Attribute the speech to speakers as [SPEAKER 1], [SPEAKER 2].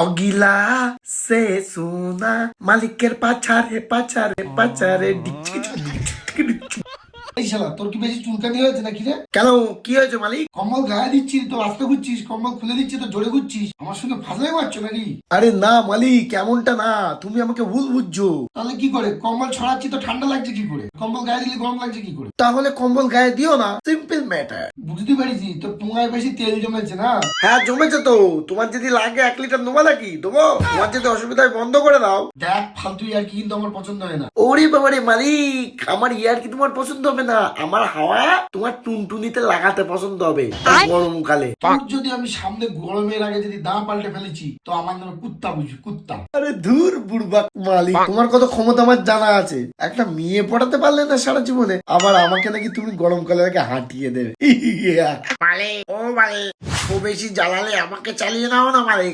[SPEAKER 1] অগিলা সে সোনা মালিকের পাছারে পাছারে পাছারে ডিচকি ডিচকি ডিচকি।
[SPEAKER 2] এই শালা তোর কি বেশি চুলকানি হয়েছে নাকি রে?
[SPEAKER 1] কেন কি হয়েছে মালিক?
[SPEAKER 2] কম্বল গায়ে দিচ্ছিস তো রাস্তা ঘুরছিস, কম্বল খুলে দিচ্ছিস তো জোরে ঘুরছিস, আমার সঙ্গে ফাজলাই মারছো নাকি?
[SPEAKER 1] আরে না মালিক, এমনটা না, তুমি আমাকে ভুল বুঝছো।
[SPEAKER 2] তাহলে কি করে কম্বল ছড়াচ্ছি তো ঠান্ডা লাগছে কি করে, কম্বল গায়ে দিলে গরম লাগছে কি করে?
[SPEAKER 1] তাহলে কম্বল গায়ে দিও না, সিম্পল ম্যাটার।
[SPEAKER 2] বুঝতে পারিস তোর পুঙ্গায় বেশি তেল জমেছে না?
[SPEAKER 1] হ্যাঁ জমেছে তো। তোমার যদি লাগে 1 লিটার নেবো নাকি দেবো? তোমার যদি অসুবিধা হয় বন্ধ করে দাও।
[SPEAKER 2] দেখ ফালতু আর কি কিন্তু আমার পছন্দ হয় না।
[SPEAKER 1] ওরে বাবারে মালিক, আমার ইয়ার কি তোমার পছন্দ হবে না? আমার হাওয়া তোমার টুনটুনিতে লাগাতে পছন্দ হবে গরমকালে।
[SPEAKER 2] তোর যদি আমি সামনে গরমের আগে যদি দাম পাল্টে ফেলেছি তো আমার নামে কুত্তা বুঝি, কুত্তা।
[SPEAKER 1] আরে ধুর বুড়বাক মালিক, তোমার কত ক্ষমতা আমার জানা আছে। একটা মেয়ে পড়াতে পারলে না সারা জীবনে, আবার আমাকে নাকি তুমি গরমকালে নাকি হাঁটিয়ে দেবে। মালিক ও মালিক, ও বেশি জ্বালালে আমাকে চালিয়ে নাও না মালিক।